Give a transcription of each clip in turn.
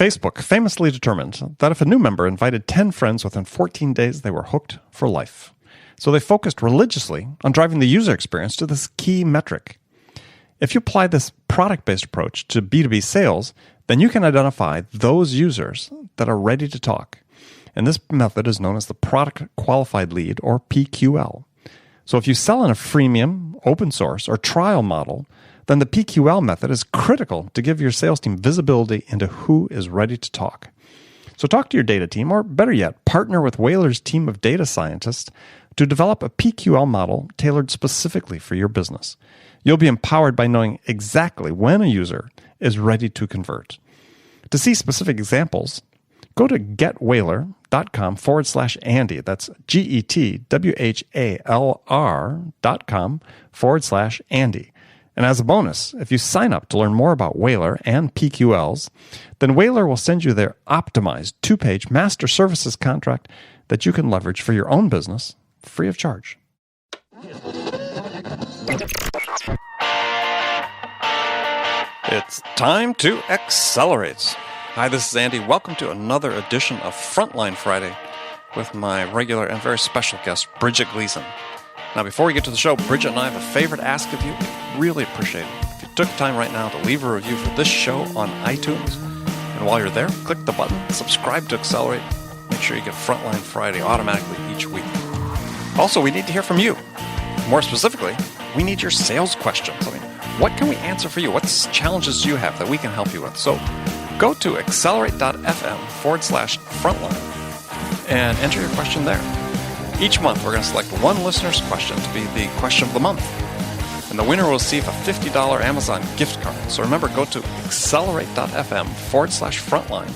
Facebook famously determined that if a new member invited 10 friends within 14 days, they were hooked for life. So they focused religiously on driving the user experience to this key metric. If you apply this product-based approach to B2B sales, then you can identify those users that are ready to talk. And this method is known as the Product Qualified Lead, or PQL. So if you sell in a freemium, open source, or trial model, then the PQL method is critical to give your sales team visibility into who is ready to talk. So talk to your data team, or better yet, partner with Whaler's team of data scientists to develop a PQL model tailored specifically for your business. You'll be empowered by knowing exactly when a user is ready to convert. To see specific examples, go to getwhaler.com/Andy. That's GETWHALR.com/Andy. And as a bonus, if you sign up to learn more about Whaler and PQLs, then Whaler will send you their optimized 2-page master services contract that you can leverage for your own business free of charge. It's time to accelerate. Hi, this is Andy. Welcome to another edition of Frontline Friday with my regular and very special guest, Bridget Gleason. Now, before we get to the show, Bridget and I have a favor to ask of you. Really appreciate it if you took time right now to leave a review for this show on iTunes. And while you're there, click the button, subscribe to Accelerate. Make sure you get Frontline Friday automatically each week. Also, we need to hear from you. More specifically, we need your sales questions. What can we answer for you? What challenges do you have that we can help you with? So go to accelerate.fm/frontline and enter your question there. Each month, we're going to select one listener's question to be the question of the month. And the winner will receive a $50 Amazon gift card. So remember, go to accelerate.fm/frontline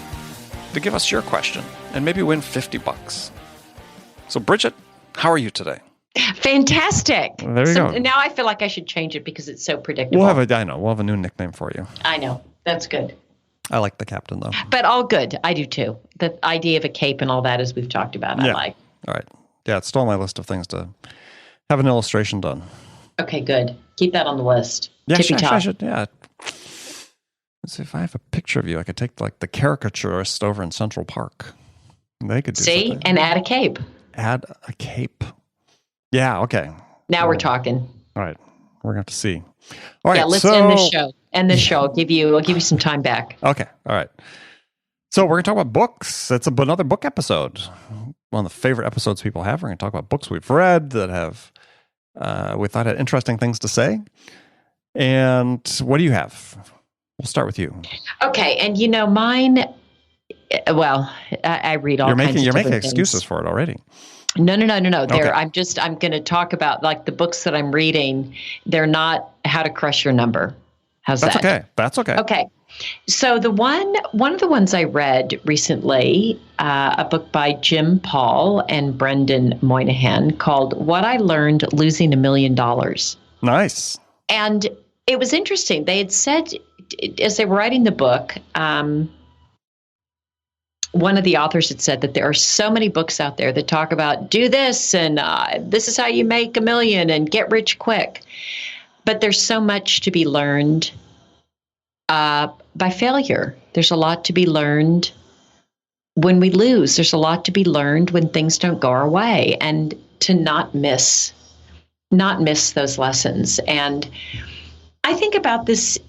to give us your question and maybe win $50. So Bridget, how are you today? Fantastic. There you go. Now I feel like I should change it because it's so predictable. We'll have a new nickname for you. I know. That's good. I like the captain, though. But all good. I do, too. The idea of a cape and all that, as we've talked about, I like. All right. Yeah, it's still on my list of things to have an illustration done. Okay, good. Keep that on the list. Yeah, Tippy top. I should. Yeah. Let's see, if I have a picture of you, I could take like the caricaturist over in Central Park. They could do something. And add a cape. Add a cape. Yeah, okay. Now we're talking. All right. We're going to have to see. All right. Yeah, let's end this show. I'll give you some time back. Okay. All right. So we're going to talk about books. It's another book episode. One of the favorite episodes people have. We're going to talk about books we've read that have, we thought had interesting things to say. And what do you have? We'll start with you. Okay. And mine, well, I read all kinds of different things. You're making excuses for it already. No. Okay. I'm going to talk about like the books that I'm reading. They're not How to Crush Your Number. How's that? That's okay. Okay. So one of the ones I read recently, a book by Jim Paul and Brendan Moynihan called What I Learned Losing $1 Million. Nice. And it was interesting. They had said, as they were writing the book, one of the authors had said that there are so many books out there that talk about do this and this is how you make $1 million and get rich quick. But there's so much to be learned by failure. There's a lot to be learned when we lose. There's a lot to be learned when things don't go our way, and to not miss those lessons. And I think about this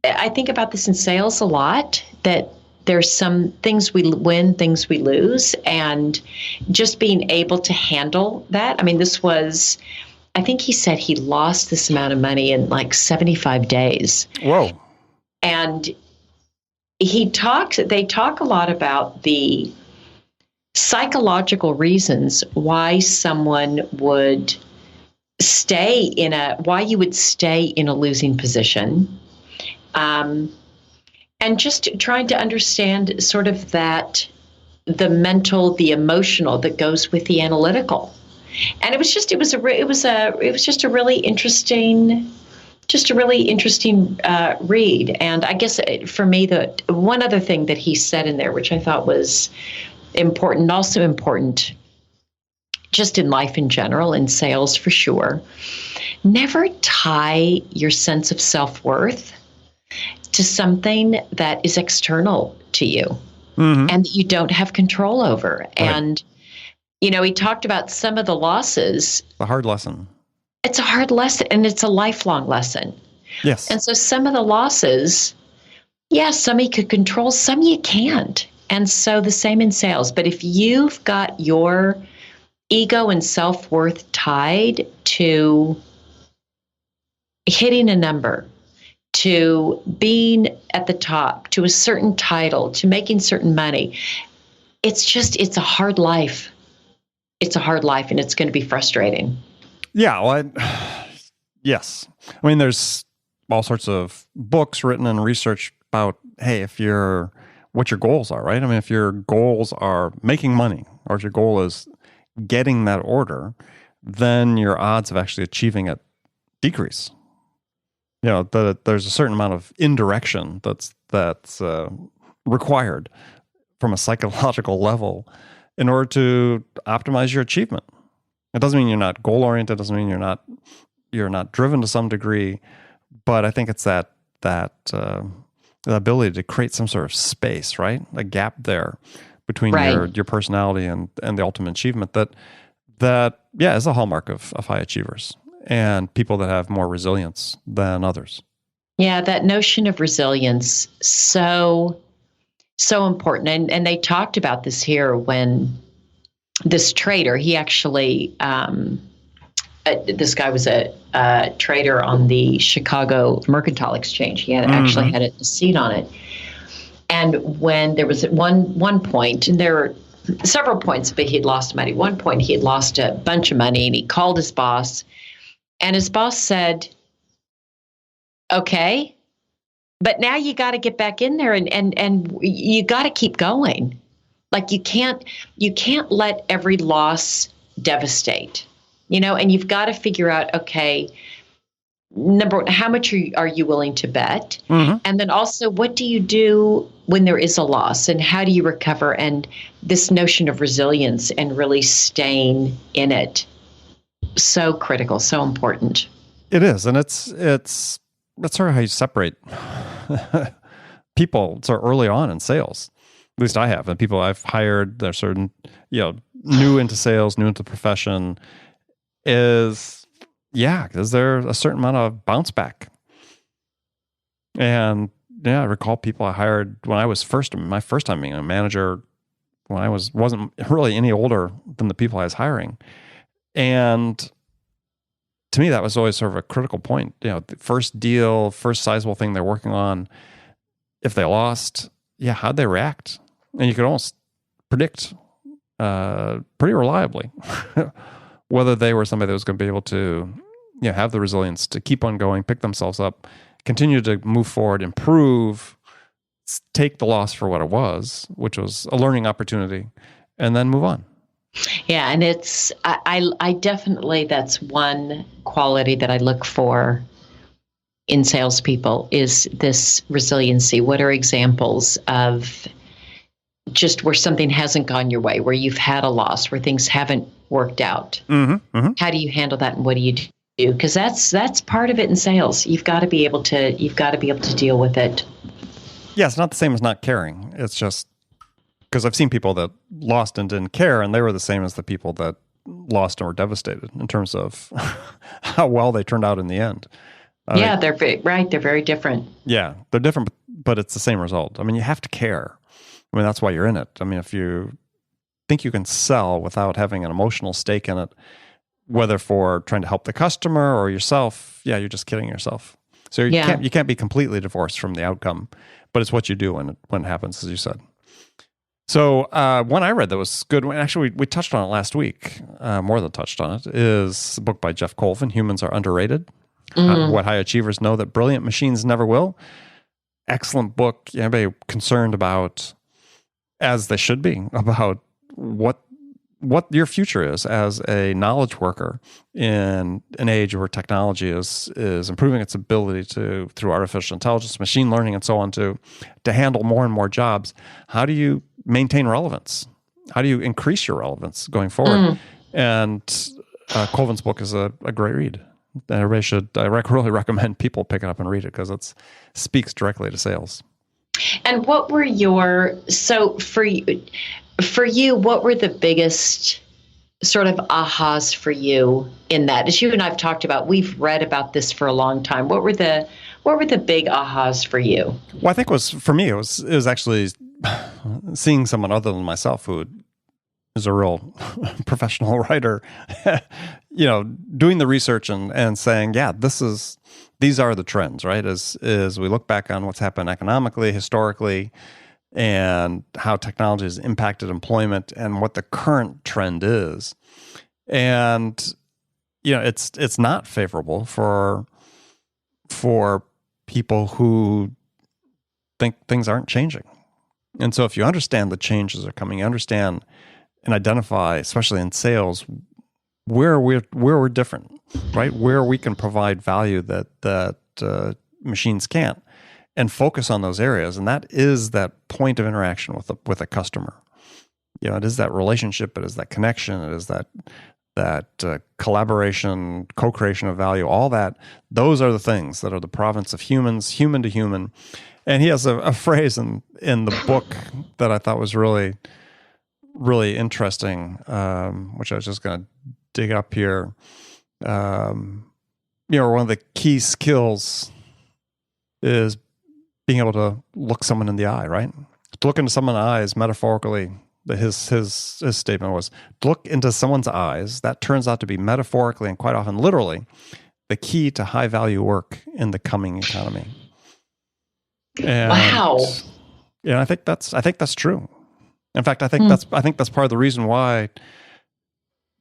in sales a lot, that there's some things we win, things we lose, and just being able to handle that. I mean, I think he said he lost this amount of money in like 75 days. Whoa. And they talk a lot about the psychological reasons why someone would why you would stay in a losing position. And just trying to understand sort of the mental, the emotional that goes with the analytical. And it was just a really interesting read. And I guess for me, the one other thing that he said in there, which I thought was important, also important just in life in general, in sales for sure, never tie your sense of self-worth to something that is external to you and that you don't have control over. Right. And, he talked about some of the losses. A hard lesson. It's a hard lesson, and it's a lifelong lesson. Yes. And so some of the losses, some you could control, some you can't. And so the same in sales. But if you've got your ego and self-worth tied to hitting a number, to being at the top, to a certain title, to making certain money, it's a hard life. It's a hard life, and it's going to be frustrating. Yeah. Well, yes. I mean, there's all sorts of books written and research about, hey, what your goals are, right? I mean, if your goals are making money, or if your goal is getting that order, then your odds of actually achieving it decrease. There's a certain amount of indirection that's required from a psychological level in order to optimize your achievement. It doesn't mean you're not goal oriented. It doesn't mean you're not driven to some degree, but I think it's that the ability to create some sort of space, right? A gap there between your personality and the ultimate achievement that is a hallmark of high achievers and people that have more resilience than others. Yeah, that notion of resilience, so important. And they talked about this here when this trader, he actually, this guy was a trader on the Chicago Mercantile Exchange. He had actually had a seat on it. And when there was at one point, and there were several points, but he had lost money. One point, he had lost a bunch of money, and he called his boss. And his boss said, okay, but now you got to get back in there and you got to keep going. Like you can't let every loss devastate, and you've got to figure out, okay, number one, how much are you willing to bet? And then also, what do you do when there is a loss, and how do you recover? And this notion of resilience and really staying in it, so critical, so important. It is, and it's that's sort of how you separate people so early on in sales. At least I have, and people I've hired, they're certain, new into sales, new into the profession, is there a certain amount of bounce back. And I recall people I hired when I was my first time being a manager, when I wasn't really any older than the people I was hiring. And to me, that was always sort of a critical point. The first deal, first sizable thing they're working on, if they lost, how'd they react? And you could almost predict pretty reliably whether they were somebody that was going to be able to have the resilience to keep on going, pick themselves up, continue to move forward, improve, take the loss for what it was, which was a learning opportunity, and then move on. Yeah, and I definitely, that's one quality that I look for in salespeople is this resiliency. What are examples of just where something hasn't gone your way, where you've had a loss, where things haven't worked out? How do you handle that, and what do you do? Because that's part of it in sales. You've got to be able to deal with it. Yeah, it's not the same as not caring. It's just because I've seen people that lost and didn't care, and they were the same as the people that lost and were devastated in terms of how well they turned out in the end. They're right. They're very different. Yeah, they're different, but it's the same result. I mean, you have to care. I mean, that's why you're in it. I mean, if you think you can sell without having an emotional stake in it, whether for trying to help the customer or yourself, you're just kidding yourself. So you can't be completely divorced from the outcome, but it's what you do when it happens, as you said. So one I read that was good, actually we touched on it last week, more than touched on it, is a book by Jeff Colvin, Humans Are Underrated, What High Achievers Know That Brilliant Machines Never Will. Excellent book. Anybody concerned about, as they should be, about what your future is as a knowledge worker in an age where technology is improving its ability to, through artificial intelligence, machine learning, and so on, to handle more and more jobs. How do you maintain relevance? How do you increase your relevance going forward? And Colvin's book is a great read. I really recommend people pick it up and read it because it speaks directly to sales. And what were for you, what were the biggest sort of ahas for you in that? As you and I've talked about, we've read about this for a long time. What were the big ahas for you? Well, I think it was actually seeing someone other than myself who is a real professional writer, doing the research and saying, yeah, these are the trends, right? As we look back on what's happened economically, historically, and how technology has impacted employment and what the current trend is. And, it's not favorable for people who think things aren't changing. And so if you understand the changes are coming, you understand and identify, especially in sales, where we're different, right? Where we can provide value that machines can't, and focus on those areas. And that is that point of interaction with a customer. It is that relationship, it is that connection, it is that collaboration, co-creation of value, all that. Those are the things that are the province of humans, human to human. And he has a phrase in the book that I thought was really, really interesting, which I was just going to dig up here. One of the key skills is being able to look someone in the eye, right? To look into someone's eyes, metaphorically, his statement was, to look into someone's eyes, that turns out to be metaphorically and quite often literally the key to high value work in the coming economy. And, wow. Yeah, I think that's true. In fact, I think that's part of the reason why,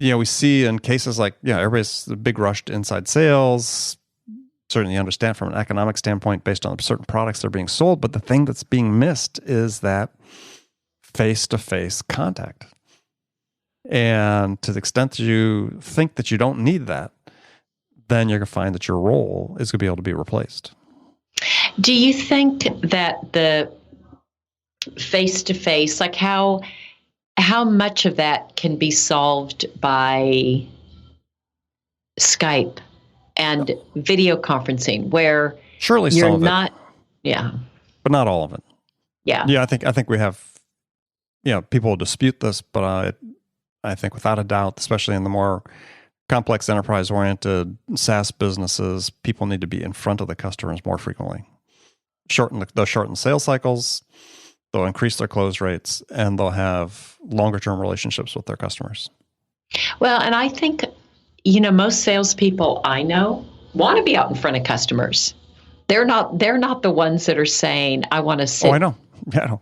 we see in cases like, everybody's the big rush to inside sales. Certainly understand from an economic standpoint based on certain products that are being sold, but the thing that's being missed is that face-to-face contact. And to the extent that you think that you don't need that, then you're going to find that your role is going to be able to be replaced. Do you think that the face-to-face, like how much of that can be solved by Skype and video conferencing, where surely you're some of not, it, but not all of it. Yeah. I think we have, people will dispute this, but I think without a doubt, especially in the more complex enterprise-oriented SaaS businesses, people need to be in front of the customers more frequently. They'll shorten sales cycles, they'll increase their close rates, and they'll have longer-term relationships with their customers. Well, and I think, most salespeople I know want to be out in front of customers. They're not the ones that are saying, I want to sit. Oh, I know. Yeah, I know.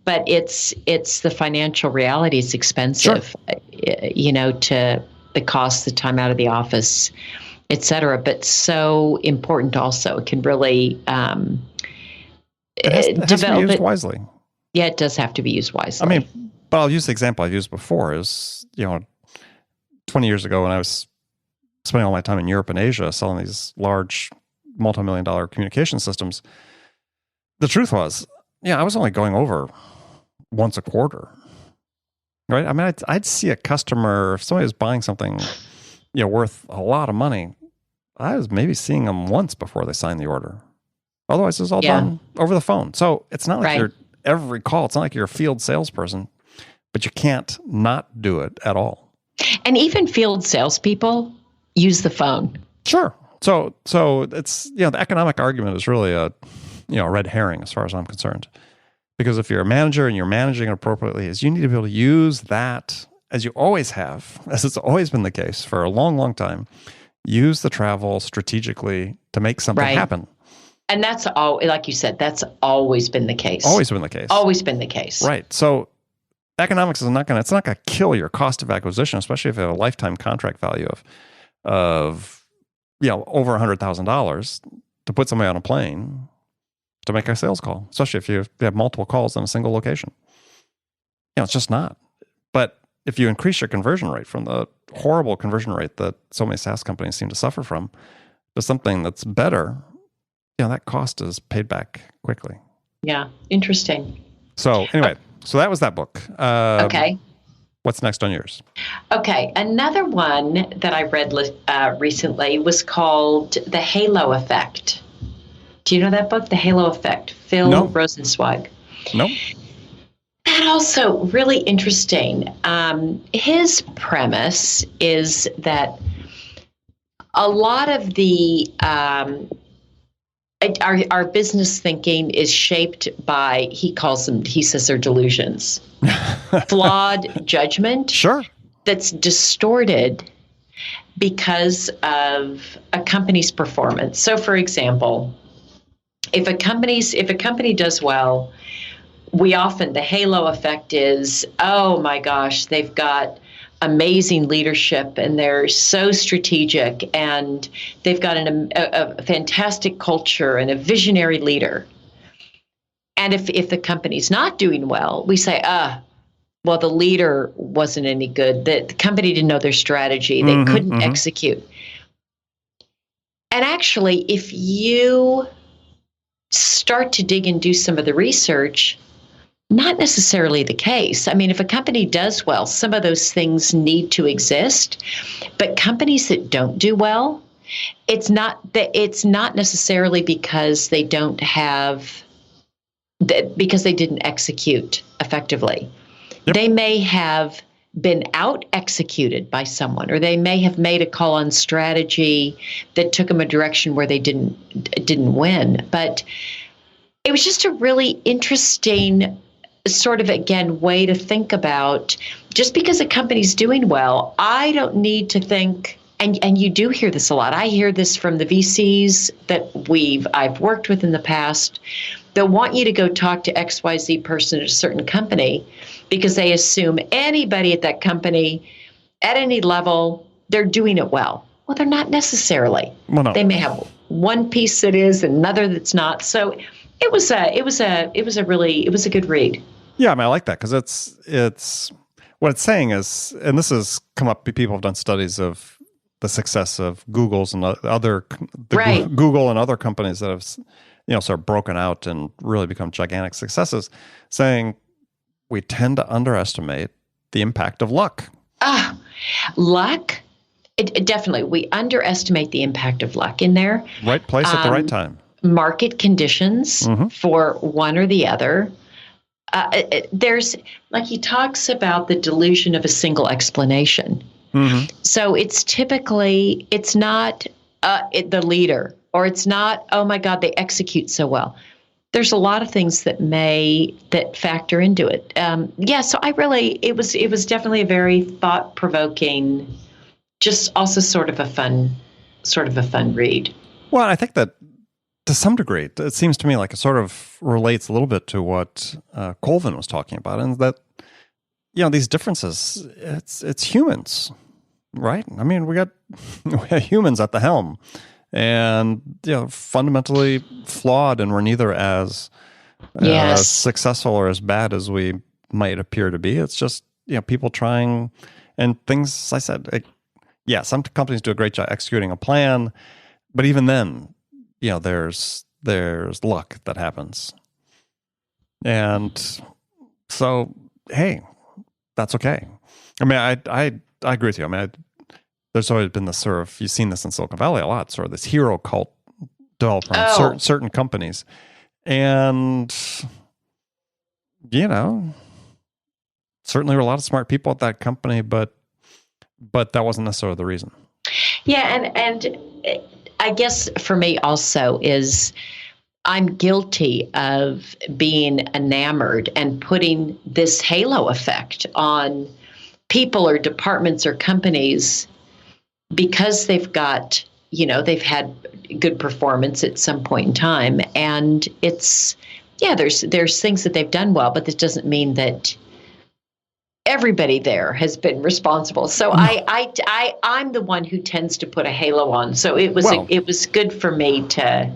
But it's the financial reality. It's expensive, to the cost, the time out of the office, et cetera. But so important also. It can really it has to be used wisely. Yeah, it does have to be used wisely. I mean, but I'll use the example I've used before is, 20 years ago when I was spending all my time in Europe and Asia selling these large multi-million-dollar communication systems, the truth was, I was only going over once a quarter, right? I mean, I'd see a customer, if somebody was buying something, worth a lot of money, I was maybe seeing them once before they signed the order. Otherwise, it's all done over the phone. So it's not like you're every call. It's not like you're a field salesperson, but you can't not do it at all. And even field salespeople use the phone. Sure. So it's, the economic argument is really a red herring as far as I'm concerned. Because if you're a manager and you're managing it appropriately, is you need to be able to use that, as you always have, as it's always been the case for a long, long time, use the travel strategically to make something happen. And that's all, like you said, that's always been the case. Always been the case. Always been the case. Right. So economics is not going to kill your cost of acquisition, especially if you have a lifetime contract value of over $100,000 to put somebody on a plane to make a sales call, especially if you have multiple calls in a single location. It's just not. But if you increase your conversion rate from the horrible conversion rate that so many SaaS companies seem to suffer from to something that's better, that cost is paid back quickly. Yeah. Interesting. So anyway, so that was that book. Okay. What's next on yours? Okay, another one that I read recently was called The Halo Effect. Do you know that book, The Halo Effect? Phil No. Rosenzweig. No. And also really interesting. His premise is that a lot of the our business thinking is shaped by, he says they're delusions, flawed judgment. Sure. That's distorted because of a company's performance. So, for example, if a company does well, the halo effect is, oh my gosh, they've got amazing leadership and they're so strategic and they've got a fantastic culture and a visionary leader. And if the company's not doing well, we say, well, the leader wasn't any good. The company didn't know their strategy. They couldn't execute. And actually, if you start to dig and do some of the research, not necessarily the case. I mean, if a company does well, some of those things need to exist. But companies that don't do well, it's not necessarily because they didn't execute effectively. Yep. They may have been out executed by someone, or they may have made a call on strategy that took them a direction where they didn't win. But it was just a really interesting sort of, again, way to think about, just because a company's doing well, I don't need to think, and you do hear this a lot. I hear this from the VCs that I've worked with in the past. They'll want you to go talk to XYZ person at a certain company because they assume anybody at that company at any level, they're doing it well. Well, they're not necessarily. Well, no. They may have one piece that is, another that's not. So it was a good read. Yeah, I mean, I like that because it's what it's saying is, and this has come up. People have done studies of the success of Google's and Google and other companies that have, sort of broken out and really become gigantic successes, saying we tend to underestimate the impact of luck. Luck? Definitely. We underestimate the impact of luck in there. Right place at the right time. Market conditions for one or the other. There's, like, he talks about the delusion of a single explanation. So it's not the leader, or it's not, oh my God, they execute so well. There's a lot of things that factor into it. So it was definitely a very thought-provoking, just also sort of a fun read. Well, I think that to some degree, it seems to me like it sort of relates a little bit to what Colvin was talking about, and that, these differences, it's humans, right? I mean, we got humans at the helm, and fundamentally flawed, and we're neither as successful or as bad as we might appear to be. It's just people trying, and things. I said, some companies do a great job executing a plan, but even then, there's luck that happens, and so hey, that's okay. I mean, I agree with you. I mean, there's always been this sort of, you've seen this in Silicon Valley a lot, sort of this hero cult developed around certain companies, and certainly there were a lot of smart people at that company, but that wasn't necessarily the reason. Yeah, and I guess for me also is I'm guilty of being enamored and putting this halo effect on people or departments or companies because they've got, they've had good performance at some point in time. And it's, there's things that they've done well, but this doesn't mean that everybody there has been responsible. So I'm the one who tends to put a halo on. So it was good for me to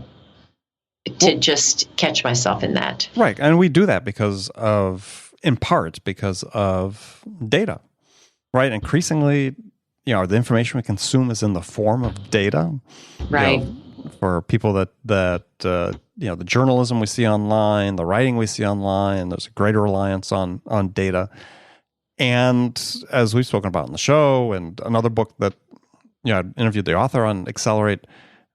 just catch myself in that. Right. And we do that in part because of data, right? Increasingly, the information we consume is in the form of data. Right. For people that the journalism we see online, the writing we see online, there's a greater reliance on data. And as we've spoken about in the show, and another book that I interviewed the author on, Accelerate,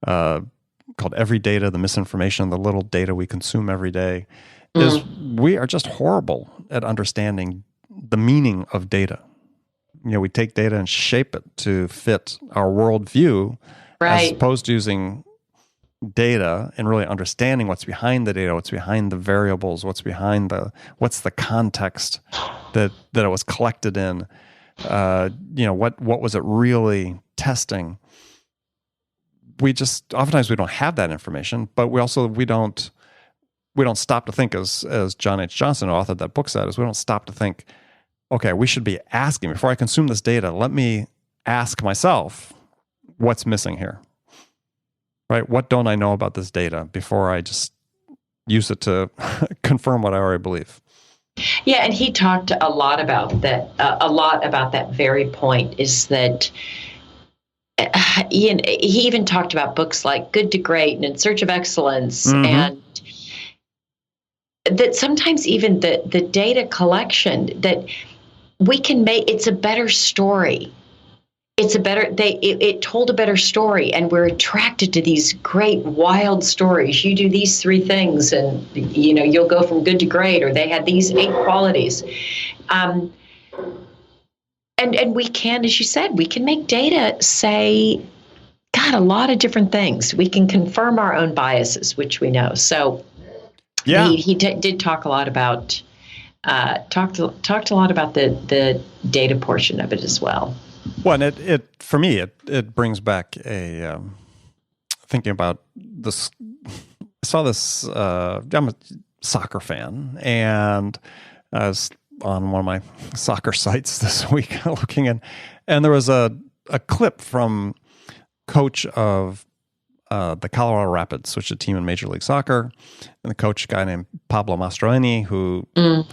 called Every Data, the Misinformation, the Little Data We Consume Every Day, is we are just horrible at understanding the meaning of data. We take data and shape it to fit our worldview, as opposed to using data and really understanding what's behind the data, what's behind the variables, what's the context that it was collected in. What was it really testing? Oftentimes we don't have that information, but we don't stop to think, as John H. Johnson, who authored that book, said, is we don't stop to think, okay, we should be asking, before I consume this data, let me ask myself, what's missing here? Right? What don't I know about this data before I just use it to confirm what I already believe? Yeah, and he talked a lot about that. That very point is that he even talked about books like Good to Great and In Search of Excellence, and that sometimes even the data collection that we can make, it's a better story. It told a better story, and we're attracted to these great wild stories. You do these 3 things and you'll go from good to great, or they had these 8 qualities. And we can, as you said, we can make data say, God, a lot of different things. We can confirm our own biases, which we know. So yeah, he did talk a lot about talked a lot about the data portion of it as well. Well, and it for me, it brings back a thinking about this. I saw this. I'm a soccer fan, and I was on one of my soccer sites this week looking in, and there was a clip from coach of the Colorado Rapids, which is a team in Major League Soccer, and the coach, a guy named Pablo Mastroeni, who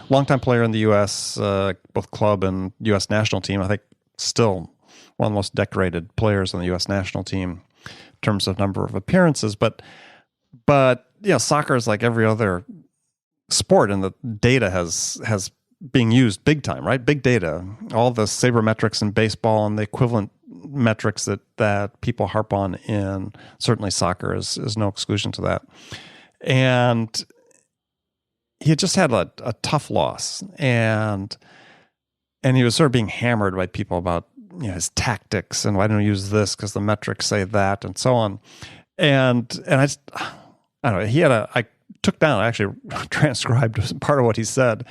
longtime player in the U.S., both club and U.S. national team. I think still one of the most decorated players on the U.S. national team in terms of number of appearances. But soccer is like every other sport, and the data has being used big time, right? Big data, all the sabermetrics in baseball and the equivalent metrics that people harp on in certainly soccer is no exclusion to that. And he had just had a tough loss, and he was sort of being hammered by people about his tactics and why don't you use this because the metrics say that and so on. And I don't know. I took down, I actually transcribed part of what he said,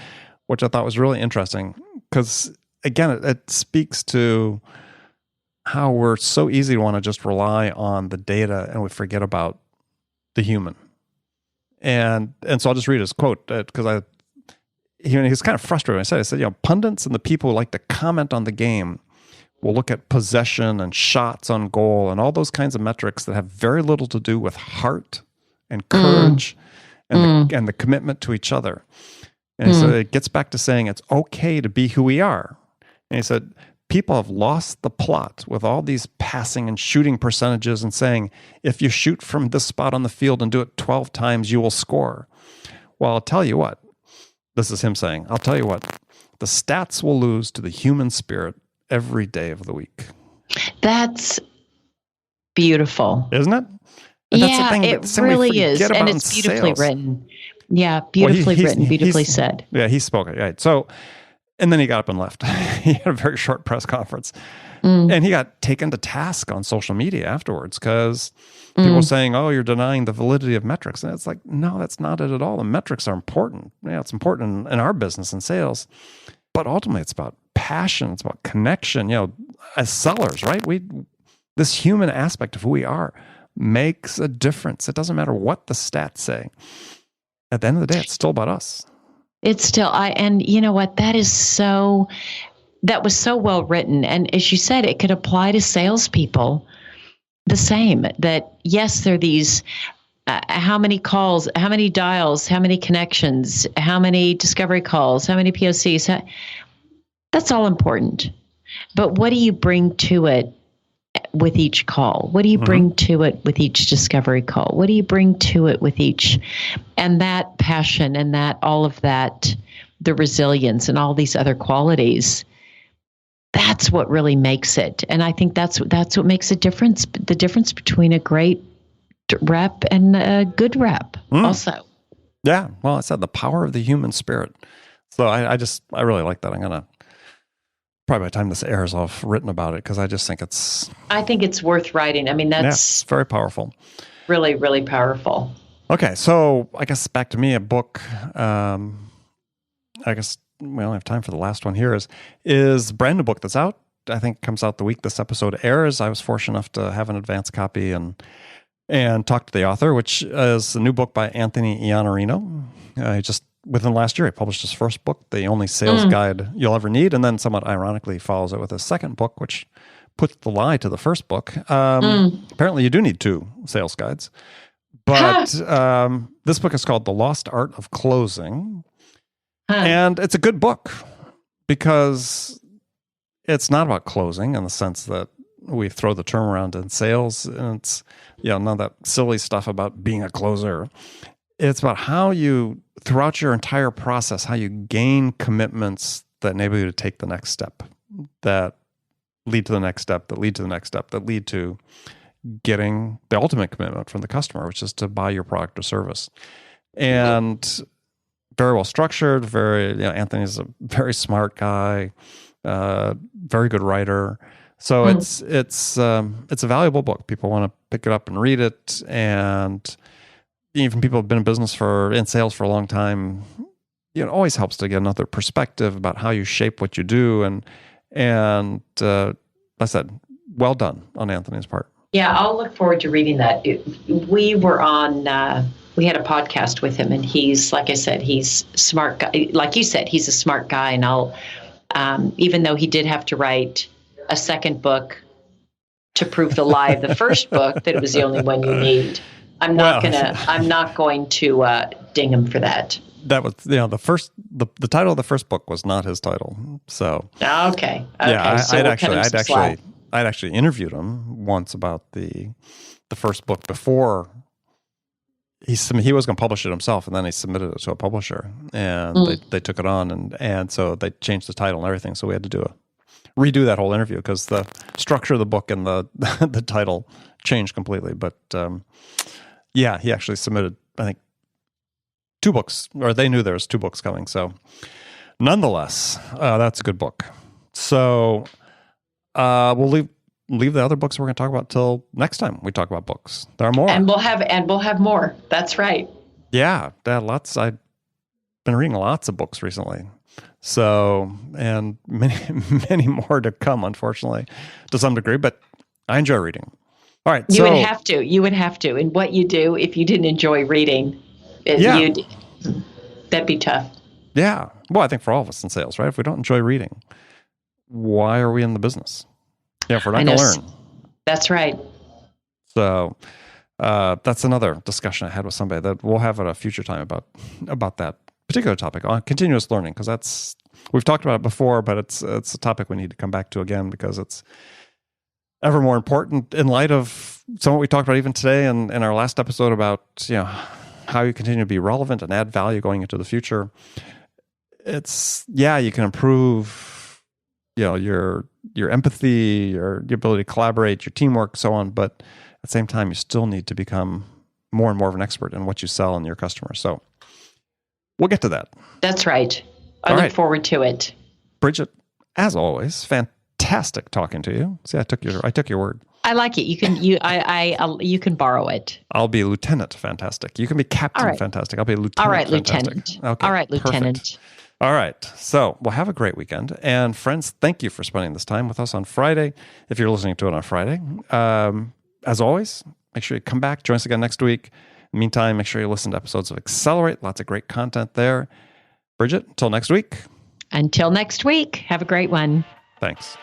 which I thought was really interesting because again, it speaks to how we're so easy to want to just rely on the data and we forget about the human. And so I'll just read his quote because he was kind of frustrated when I said, pundits and the people who like to comment on the game will look at possession and shots on goal and all those kinds of metrics that have very little to do with heart and courage and the commitment to each other. And so it gets back to saying it's okay to be who we are. And he said, people have lost the plot with all these passing and shooting percentages and saying, if you shoot from this spot on the field and do it 12 times, you will score. Well, I'll tell you what. This is him saying, I'll tell you what, the stats will lose to the human spirit every day of the week. That's beautiful. Isn't it? And that's the thing it really is. And it's beautifully written. Yeah, beautifully written, beautifully said. Yeah, he spoke it. Right. So, and then he got up and left. He had a very short press conference. And he got taken to task on social media afterwards because people were saying, oh, you're denying the validity of metrics. And it's like, no, that's not it at all. The metrics are important. Yeah, it's important in our business and sales. But ultimately, it's about passion. It's about connection. As sellers, right? This human aspect of who we are makes a difference. It doesn't matter what the stats say. At the end of the day, it's still about us. It's still, and you know what? That was so well written. And as you said, it could apply to salespeople the same, that yes, there are these, how many calls, how many dials, how many connections, how many discovery calls, how many POCs, that's all important. But what do you bring to it with each call? What do you bring to it with each discovery call? What do you bring to it with each? And that passion and that all of that the resilience and all these other qualities, that's what really makes it. And I think that's what makes a difference, the difference between a great rep and a good rep also. Yeah. Well, I said the power of the human spirit. So I really like that. I'm going to, probably by the time this airs, I'll have written about it, because I just think I think it's worth writing. I mean, that's it's very powerful. Really, really powerful. Okay. So I guess back to me, a book, I guess we only have time for the last one here, is a brand new book that's out. I think comes out the week this episode airs. I was fortunate enough to have an advance copy and talk to the author, which is a new book by Anthony Iannarino. He just, within the last year, he published his first book, The Only Sales Guide You'll Ever Need, and then somewhat ironically follows it with his second book, which puts the lie to the first book. Apparently you do need 2 sales guides. But this book is called The Lost Art of Closing. And it's a good book because it's not about closing in the sense that we throw the term around in sales, and it's, none of that silly stuff about being a closer. It's about how you, throughout your entire process, how you gain commitments that enable you to take the next step, that lead to the next step, that lead to the next step, that lead to getting the ultimate commitment from the customer, which is to buy your product or service. And very well structured, Anthony's a very smart guy, very good writer. So it's a valuable book. People want to pick it up and read it. And even people who have been in sales for a long time, it always helps to get another perspective about how you shape what you do. And like I said, well done on Anthony's part. Yeah, I'll look forward to reading that. We were on, we had a podcast with him, and he's, like I said, he's a smart guy. Like you said, he's a smart guy. And I'll, even though he did have to write a second book to prove the lie of the first book, that it was the only one you need, I'm not going to ding him for that. That was, the title of the first book was not his title. So okay. Yeah, so I'd actually interviewed him once about the first book before he was going to publish it himself, and then he submitted it to a publisher, and they took it on, and so they changed the title and everything. So we had to redo that whole interview because the structure of the book and the title changed completely. But he actually submitted, I think, 2 books, or they knew there was 2 books coming. So nonetheless, that's a good book. So we'll leave the other books we're going to talk about till next time we talk about books. There are more, and we'll have more. That's right. Yeah, lots. I've been reading lots of books recently. So, and many more to come, unfortunately, to some degree. But I enjoy reading. All right, you would have to. You would have to. And what you do if you didn't enjoy reading, that'd be tough. Yeah. Well, I think for all of us in sales, right? If we don't enjoy reading, why are we in the business? Yeah, if we're not going to learn. That's right. So that's another discussion I had with somebody that we'll have at a future time about that particular topic on continuous learning, because we've talked about it before, but it's a topic we need to come back to again, because it's ever more important in light of some of what we talked about even today and in our last episode about how you continue to be relevant and add value going into the future. It's you can improve your empathy, your ability to collaborate, your teamwork, so on, but at the same time you still need to become more and more of an expert in what you sell and your customers. So we'll get to that. That's right. I look forward to it. Bridget, as always, fantastic talking to you. See, I took your word. I like it. You can borrow it. I'll be Lieutenant Fantastic. You can be Captain Fantastic. I'll be Lieutenant. All right, Fantastic. Lieutenant. Okay, all right, Lieutenant. Perfect. All right. So we'll have a great weekend. And friends, thank you for spending this time with us on Friday. If you're listening to it on Friday, as always, make sure you come back, join us again next week. In the meantime, make sure you listen to episodes of Accelerate. Lots of great content there. Bridget, until next week. Until next week. Have a great one. Thanks.